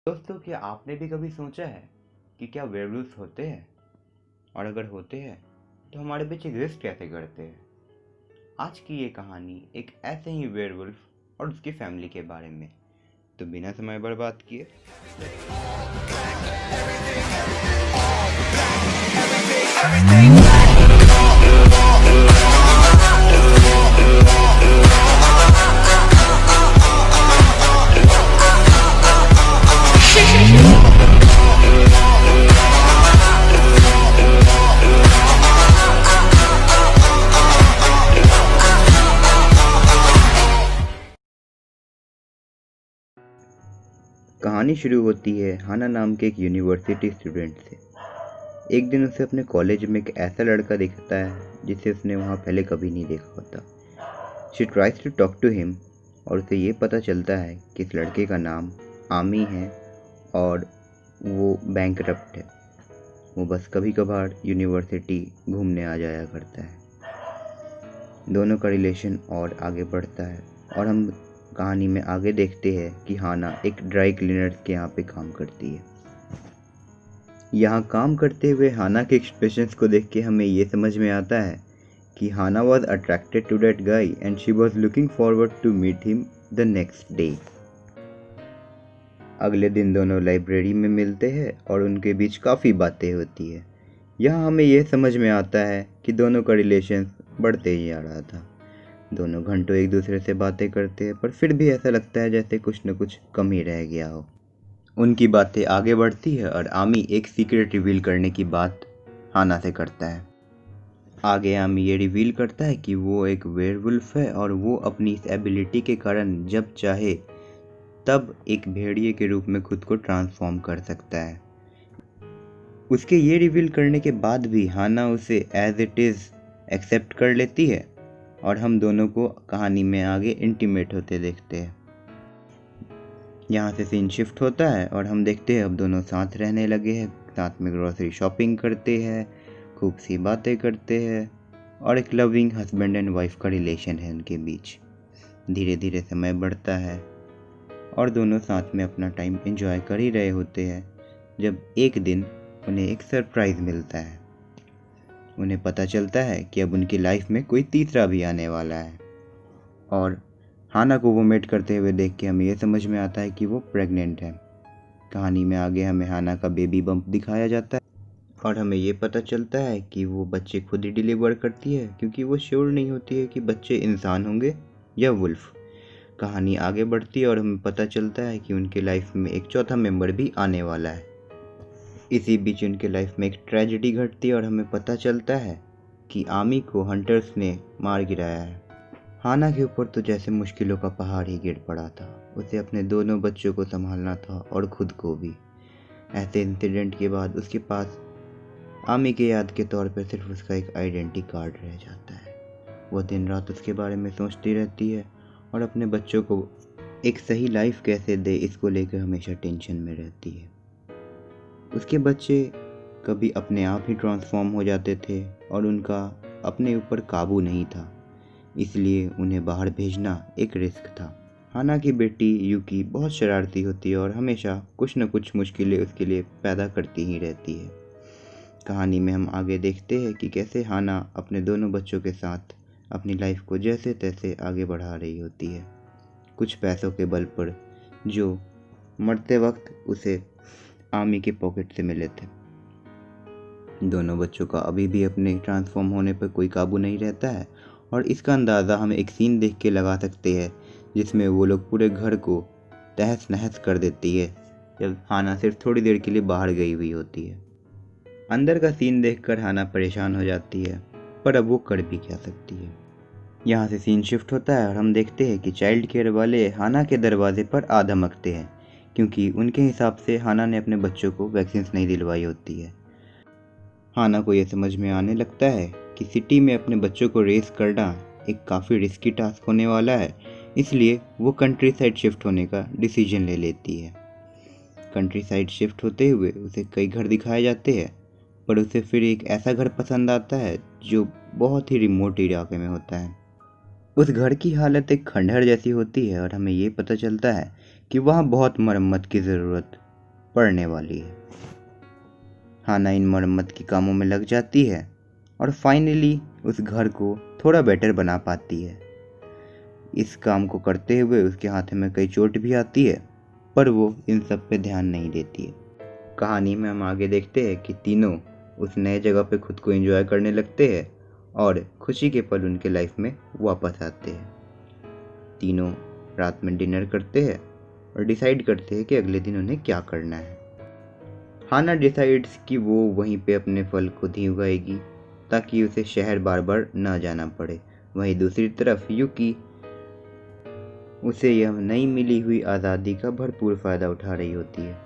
दोस्तों, क्या आपने भी कभी सोचा है कि क्या वेयरवुल्फ होते हैं? और अगर होते हैं तो हमारे बीच एग्जिस्ट कैसे करते हैं? आज की ये कहानी एक ऐसे ही वेयरवुल्फ और उसकी फैमिली के बारे में। तो बिना समय बर्बाद किए कहानी शुरू होती है हाना नाम के एक यूनिवर्सिटी स्टूडेंट से। एक दिन उसे अपने कॉलेज में एक ऐसा लड़का दिखता है जिसे उसने वहाँ पहले कभी नहीं देखा होता। She tries to talk to him और उसे ये पता चलता है कि इस लड़के का नाम आमी है और वो बैंकरप्ट है। वो बस कभी कभार यूनिवर्सिटी घूमने आ जाया करता है। दोनों का रिलेशन और आगे बढ़ता है और हम कहानी में आगे देखते हैं कि हाना एक ड्राई क्लीनर्स के यहाँ पे काम करती है। यहाँ काम करते हुए हाना के एक्सप्रेशंस को देख के हमें ये समझ में आता है कि Hannah was attracted to that guy and she was looking forward to meet him the next day. अगले दिन दोनों लाइब्रेरी में मिलते हैं और उनके बीच काफ़ी बातें होती है। यहाँ हमें यह समझ में आता है कि दोनों का रिलेशन बढ़ते ही आ रहा था। दोनों घंटों एक दूसरे से बातें करते हैं पर फिर भी ऐसा लगता है जैसे कुछ न कुछ कम ही रह गया हो। उनकी बातें आगे बढ़ती है और आमी एक सीक्रेट रिवील करने की बात हाना से करता है। आगे आमी ये रिवील करता है कि वो एक वेयरवुल्फ है और वो अपनी इस एबिलिटी के कारण जब चाहे तब एक भेड़िए के रूप में खुद को ट्रांसफॉर्म कर सकता है। उसके ये रिवील करने के बाद भी हाना उसे एज इट इज़ एक्सेप्ट कर लेती है और हम दोनों को कहानी में आगे इंटीमेट होते देखते हैं। यहाँ से सीन शिफ्ट होता है और हम देखते हैं अब दोनों साथ रहने लगे हैं, साथ में ग्रोसरी शॉपिंग करते हैं, खूब सी बातें करते हैं और एक लविंग हस्बैंड एंड वाइफ का रिलेशन है उनके बीच। धीरे धीरे समय बढ़ता है और दोनों साथ में अपना टाइम एंजॉय कर ही रहे होते हैं जब एक दिन उन्हें एक सरप्राइज़ मिलता है। उन्हें पता चलता है कि अब उनकी लाइफ में कोई तीसरा भी आने वाला है और हाना को वोमिट करते हुए देख के हमें यह समझ में आता है कि वो प्रेग्नेंट है। कहानी में आगे हमें हाना का बेबी बम्प दिखाया जाता है और हमें ये पता चलता है कि वो बच्चे खुद ही डिलीवर करती है क्योंकि वो श्योर नहीं होती है कि बच्चे इंसान होंगे या वुल्फ। कहानी आगे बढ़ती है और हमें पता चलता है कि उनके लाइफ में एक चौथा मेंबर भी आने वाला है। इसी बीच उनके लाइफ में एक ट्रेजेडी घटती है और हमें पता चलता है कि आमी को हंटर्स ने मार गिराया है। हाना के ऊपर तो जैसे मुश्किलों का पहाड़ ही गिर पड़ा था। उसे अपने दोनों बच्चों को संभालना था और खुद को भी। ऐसे इंसिडेंट के बाद उसके पास आमी के याद के तौर पर सिर्फ उसका एक आइडेंटिटी कार्ड रह जाता है। वो दिन रात उसके बारे में सोचती रहती है और अपने बच्चों को एक सही लाइफ कैसे दे इसको लेकर हमेशा टेंशन में रहती है। उसके बच्चे कभी अपने आप ही ट्रांसफॉर्म हो जाते थे और उनका अपने ऊपर काबू नहीं था, इसलिए उन्हें बाहर भेजना एक रिस्क था। हाना की बेटी यूकी बहुत शरारती होती है और हमेशा कुछ न कुछ मुश्किलें उसके लिए पैदा करती ही रहती है। कहानी में हम आगे देखते हैं कि कैसे हाना अपने दोनों बच्चों के साथ अपनी लाइफ को जैसे तैसे आगे बढ़ा रही होती है, कुछ पैसों के बल पर जो मरते वक्त उसे आमी के पॉकेट से मिले थे। दोनों बच्चों का अभी भी अपने ट्रांसफॉर्म होने पर कोई काबू नहीं रहता है और इसका अंदाज़ा हम एक सीन देख के लगा सकते हैं जिसमें वो लोग पूरे घर को तहस नहस कर देती है जब हाना सिर्फ थोड़ी देर के लिए बाहर गई हुई होती है। अंदर का सीन देखकर हाना परेशान हो जाती है पर अब वो कर भी क्या सकती है। यहाँ से सीन शिफ्ट होता है और हम देखते हैं कि चाइल्ड केयर वाले हाना के दरवाजे पर आ धमकते हैं क्योंकि उनके हिसाब से हाना ने अपने बच्चों को वैक्सीन नहीं दिलवाई होती है। हाना को यह समझ में आने लगता है कि सिटी में अपने बच्चों को रेस करना एक काफ़ी रिस्की टास्क होने वाला है, इसलिए वो कंट्री साइड शिफ्ट होने का डिसीजन ले लेती है। कंट्री साइड शिफ्ट होते हुए उसे कई घर दिखाए जाते हैं पर उसे फिर एक ऐसा घर पसंद आता है जो बहुत ही रिमोट इलाके में होता है। उस घर की हालत एक खंडहर जैसी होती है और हमें ये पता चलता है कि वहाँ बहुत मरम्मत की ज़रूरत पड़ने वाली है। हाना इन मरम्मत के कामों में लग जाती है और फाइनली उस घर को थोड़ा बेटर बना पाती है। इस काम को करते हुए उसके हाथ में कई चोट भी आती है, पर वो इन सब पे ध्यान नहीं देती है। कहानी में हम आगे देखते हैं कि तीनों उस नए जगह पे खुद को एंजॉय करने लगते हैं और खुशी के पल उनके लाइफ में वापस आते हैं। तीनों रात में डिनर करते हैं और डिसाइड करते हैं कि अगले दिन उन्हें क्या करना है। हाना डिसाइड्स कि वो वहीं पे अपने फल खुद ही उगाएगी ताकि उसे शहर बार बार ना जाना पड़े। वहीं दूसरी तरफ यूकी उसे यह नई मिली हुई आज़ादी का भरपूर फ़ायदा उठा रही होती है।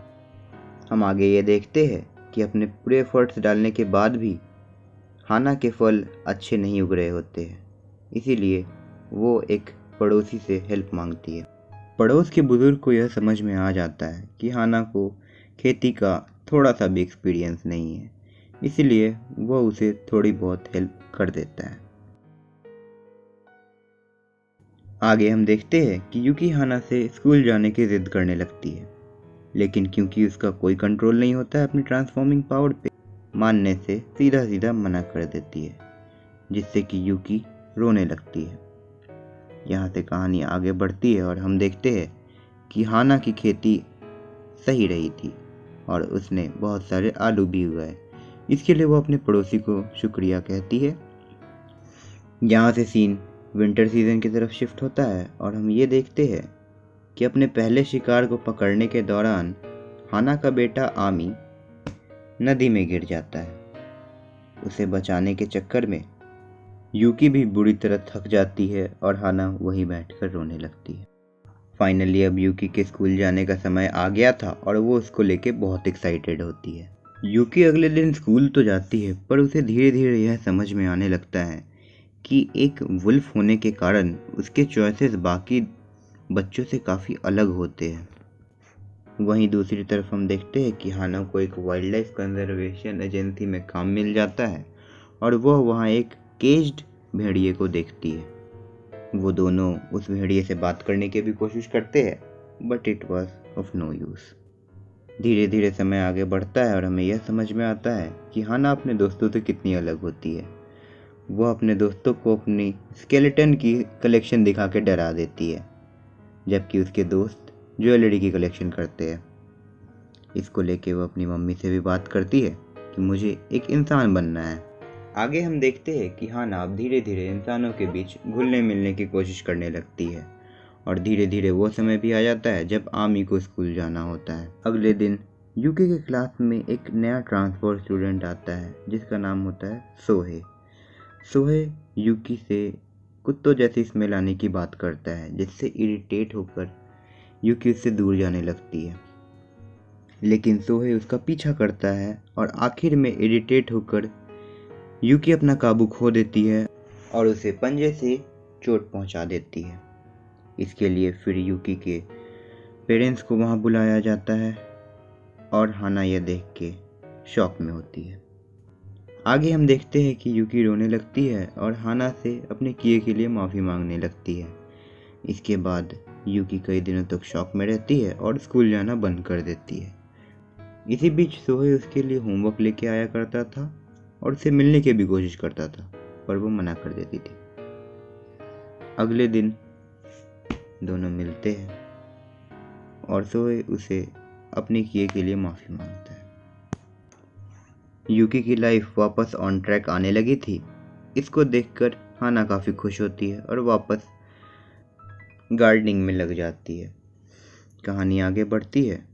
हम आगे ये देखते हैं कि अपने पूरे एफर्ट्स डालने के बाद भी हाना के फल अच्छे नहीं उग रहे होते हैं, इसीलिए वो एक पड़ोसी से हेल्प मांगती है। पड़ोस के बुजुर्ग को यह समझ में आ जाता है कि हाना को खेती का थोड़ा सा भी एक्सपीरियंस नहीं है, इसीलिए वह उसे थोड़ी बहुत हेल्प कर देता है। आगे हम देखते हैं कि यूकी हाना से स्कूल जाने की जिद करने लगती है, लेकिन क्योंकि उसका कोई कंट्रोल नहीं होता है अपनी ट्रांसफॉर्मिंग पावर पे, मानने से सीधा सीधा मना कर देती है, जिससे कि यूकी रोने लगती है। यहाँ से कहानी आगे बढ़ती है और हम देखते हैं कि हाना की खेती सही रही थी और उसने बहुत सारे आलू भी उगाए। इसके लिए वो अपने पड़ोसी को शुक्रिया कहती है। यहाँ से सीन विंटर सीजन की तरफ शिफ्ट होता है और हम ये देखते हैं कि अपने पहले शिकार को पकड़ने के दौरान हाना का बेटा आमी नदी में गिर जाता है। उसे बचाने के चक्कर में यूकी भी बुरी तरह थक जाती है और हाना वहीं बैठकर रोने लगती है। फाइनली अब यूकी के स्कूल जाने का समय आ गया था और वो उसको लेके बहुत एक्साइटेड होती है। यूकी अगले दिन स्कूल तो जाती है, पर उसे धीरे धीरे यह समझ में आने लगता है कि एक वुल्फ होने के कारण उसके चॉइसेस बाकी बच्चों से काफ़ी अलग होते हैं। वहीं दूसरी तरफ हम देखते हैं कि हाना को एक वाइल्ड लाइफ कंजर्वेशन एजेंसी में काम मिल जाता है और वह वहाँ एक केज्ड भेड़िए को देखती है। वो दोनों उस भेड़िए से बात करने की भी कोशिश करते हैं, but it was of no use. धीरे धीरे समय आगे बढ़ता है और हमें यह समझ में आता है कि हाना अपने दोस्तों से कितनी अलग होती है। वह अपने दोस्तों को अपनी स्केलेटन की कलेक्शन दिखा के डरा देती है, जबकि उसके दोस्त ज्वेलरी की कलेक्शन करते हैं। इसको लेके वो अपनी मम्मी से भी बात करती है कि मुझे एक इंसान बनना है। आगे हम देखते हैं कि हाना अब धीरे धीरे इंसानों के बीच घुलने मिलने की कोशिश करने लगती है और धीरे धीरे वो समय भी आ जाता है जब आमी को स्कूल जाना होता है। अगले दिन यूके के क्लास में एक नया ट्रांसफर स्टूडेंट आता है जिसका नाम होता है सोहे। सोहे यूकी से कुत्तों जैसी स्मेल आने की बात करता है, जिससे इरिटेट होकर यूकी उससे दूर जाने लगती है, लेकिन सोहे उसका पीछा करता है और आखिर में इरिटेट होकर यूकी अपना काबू खो देती है और उसे पंजे से चोट पहुंचा देती है। इसके लिए फिर यूकी के पेरेंट्स को वहां बुलाया जाता है और हाना यह देख के शॉक में होती है। आगे हम देखते हैं कि यूकी रोने लगती है और हाना से अपने किए के लिए माफ़ी मांगने लगती है। इसके बाद यूकी कई दिनों तक शॉक में रहती है और स्कूल जाना बंद कर देती है। इसी बीच सोहे उसके लिए होमवर्क लेके आया करता था और उससे मिलने की भी कोशिश करता था, पर वो मना कर देती थी। अगले दिन दोनों मिलते हैं और सोहे उसे अपने किए के लिए माफ़ी मांगता है। यूकी की लाइफ वापस ऑन ट्रैक आने लगी थी। इसको देखकर हाना काफ़ी खुश होती है और वापस गार्डनिंग में लग जाती है। कहानी आगे बढ़ती है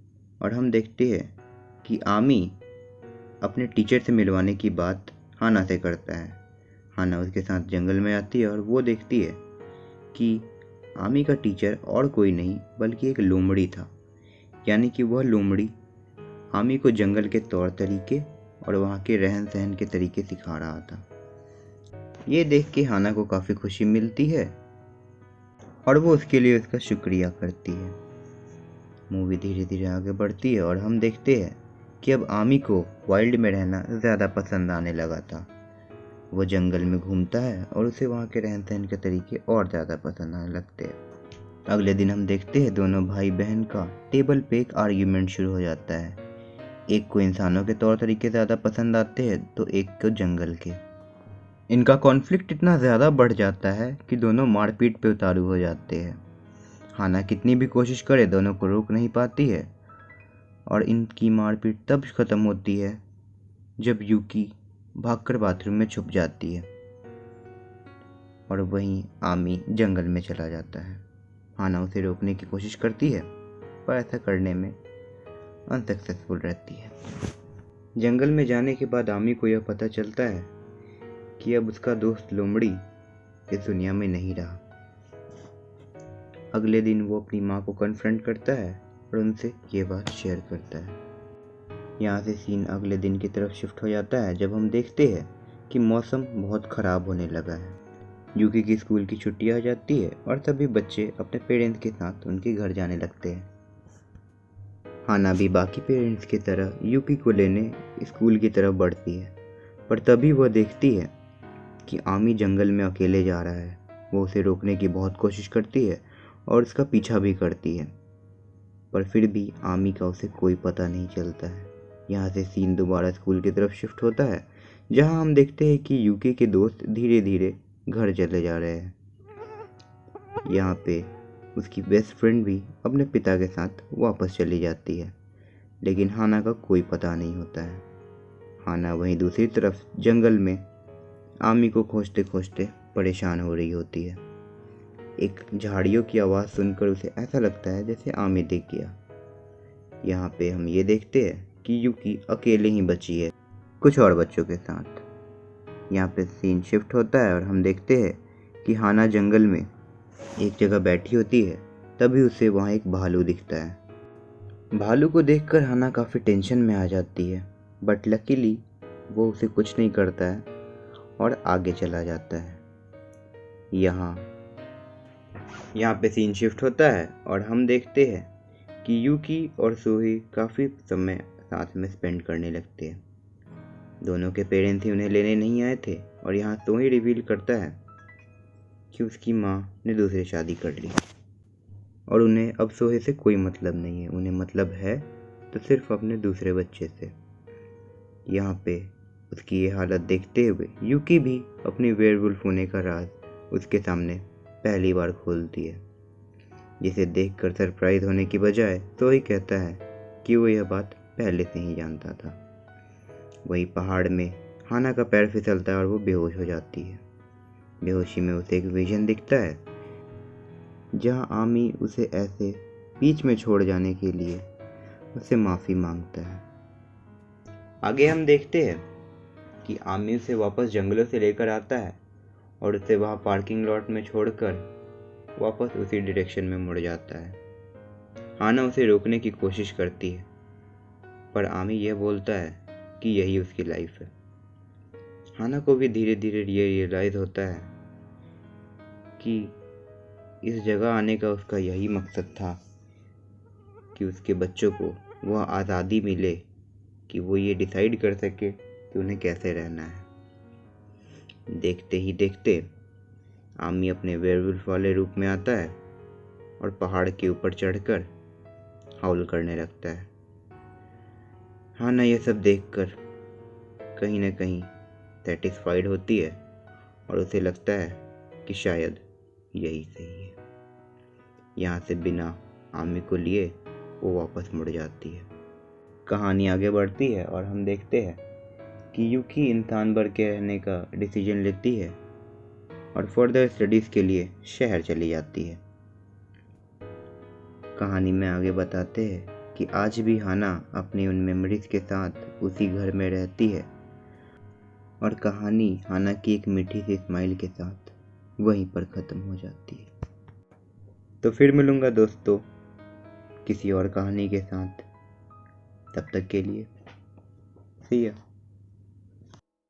और हम देखते हैं कि आमी अपने टीचर से मिलवाने की बात हाना से करता है। हाना उसके साथ जंगल में आती है और वो देखती है कि आमी का टीचर और कोई नहीं बल्कि एक लोमड़ी था, यानी कि वह लोमड़ी आमी को जंगल के तौर तरीके और वहाँ के रहन सहन के तरीके सिखा रहा था। ये देख के हाना को काफ़ी खुशी मिलती है और वो उसके लिए उसका शुक्रिया करती है। मूवी धीरे धीरे आगे बढ़ती है और हम देखते हैं कि अब आमी को वाइल्ड में रहना ज़्यादा पसंद आने लगा था। वो जंगल में घूमता है और उसे वहाँ के रहन सहन के तरीके और ज़्यादा पसंद आने लगते हैं। अगले दिन हम देखते हैं दोनों भाई बहन का टेबल पे एक आर्ग्यूमेंट शुरू हो जाता है। एक को इंसानों के तौर तरीके ज़्यादा पसंद आते हैं तो एक को जंगल के। इनका कॉन्फ्लिक्ट इतना ज़्यादा बढ़ जाता है कि दोनों मारपीट पे उतारू हो जाते हैं। हाना कितनी भी कोशिश करे दोनों को रोक नहीं पाती है और इनकी मारपीट तब ख़त्म होती है जब यूकी भागकर बाथरूम में छुप जाती है और वहीं आमी जंगल में चला जाता है। हाना उसे रोकने की कोशिश करती है पर ऐसा करने में अनसक्सेसफुल रहती है। जंगल में जाने के बाद आमी को यह पता चलता है कि अब उसका दोस्त लोमड़ी इस दुनिया में नहीं रहा। अगले दिन वो अपनी माँ को कन्फ्रंट करता है और उनसे ये बात शेयर करता है। यहाँ से सीन अगले दिन की तरफ शिफ्ट हो जाता है जब हम देखते हैं कि मौसम बहुत ख़राब होने लगा है। यूकी की स्कूल की छुट्टी आ जाती है और सभी बच्चे अपने पेरेंट्स के साथ उनके घर जाने लगते हैं। हाना भी बाकी पेरेंट्स की तरह यूकी को लेने स्कूल की तरफ बढ़ती है, पर तभी वह देखती है कि आमी जंगल में अकेले जा रहा है। वो उसे रोकने की बहुत कोशिश करती है और उसका पीछा भी करती है, पर फिर भी आमी का उसे कोई पता नहीं चलता है। यहाँ से सीन दोबारा स्कूल की तरफ शिफ्ट होता है जहाँ हम देखते हैं कि यूकी के दोस्त धीरे धीरे घर चले जा रहे हैं। यहाँ पे उसकी बेस्ट फ्रेंड भी अपने पिता के साथ वापस चली जाती है, लेकिन हाना का कोई पता नहीं होता है। हाना वहीं दूसरी तरफ जंगल में आमी को खोजते खोजते परेशान हो रही होती है। एक झाड़ियों की आवाज़ सुनकर उसे ऐसा लगता है जैसे आमी दिख गया। यहाँ पे हम ये देखते हैं कि यूकी अकेले ही बची है कुछ और बच्चों के साथ। यहाँ पे सीन शिफ्ट होता है और हम देखते हैं कि हाना जंगल में एक जगह बैठी होती है। तभी उसे वहाँ एक भालू दिखता है। भालू को देखकर हाना काफ़ी टेंशन में आ जाती है, बट लकीली वो उसे कुछ नहीं करता है और आगे चला जाता है। यहाँ पे सीन शिफ्ट होता है और हम देखते हैं कि यूकी और सोही काफ़ी समय साथ में स्पेंड करने लगते हैं। दोनों के पेरेंट्स ही उन्हें लेने नहीं आए थे और यहाँ सोही रिवील करता है कि उसकी माँ ने दूसरी शादी कर ली और उन्हें अब सोहे से कोई मतलब नहीं है। उन्हें मतलब है तो सिर्फ अपने दूसरे बच्चे से। यहाँ पे उसकी ये हालत देखते हुए यूकी भी अपनी वेयरवुल्फ होने का राज उसके सामने पहली बार खोलती है, जिसे देखकर सरप्राइज होने की बजाय सोही कहता है कि वो यह बात पहले से ही जानता था। वही पहाड़ में हाना का पैर फिसलता है और वो बेहोश हो जाती है। बेहोशी में उसे एक विजन दिखता है जहां आमी उसे ऐसे बीच में छोड़ जाने के लिए उससे माफ़ी मांगता है। आगे हम देखते हैं कि आमी उसे वापस जंगलों से लेकर आता है और उसे वहाँ पार्किंग लॉट में छोड़कर वापस उसी डायरेक्शन में मुड़ जाता है। हाना उसे रोकने की कोशिश करती है, पर आमी यह बोलता है कि यही उसकी लाइफ है। हाना को भी धीरे धीरे ये रियलाइज़ होता है कि इस जगह आने का उसका यही मकसद था कि उसके बच्चों को वह आज़ादी मिले कि वो ये डिसाइड कर सके कि उन्हें कैसे रहना है। देखते ही देखते आमी अपने वेयरवुल्फ वाले रूप में आता है और पहाड़ के ऊपर चढ़कर हाउल करने लगता है। हाना यह सब देखकर कहीं ना कहीं सेटिस्फाइड होती है और उसे लगता है कि शायद यही सही है। यहाँ से बिना आमी को लिए वो वापस मुड़ जाती है। कहानी आगे बढ़ती है और हम देखते हैं कि यूकी इंसान बन के रहने का डिसीजन लेती है और फर्दर स्टडीज़ के लिए शहर चली जाती है। कहानी में आगे बताते हैं कि आज भी हाना अपनी उन मेमोरीज़ के साथ उसी घर में रहती है और कहानी हाना की एक मीठी सी स्माइल के साथ वहीं पर ख़त्म हो जाती है। तो फिर मिलूँगा दोस्तों किसी और कहानी के साथ। तब तक के लिए सी या।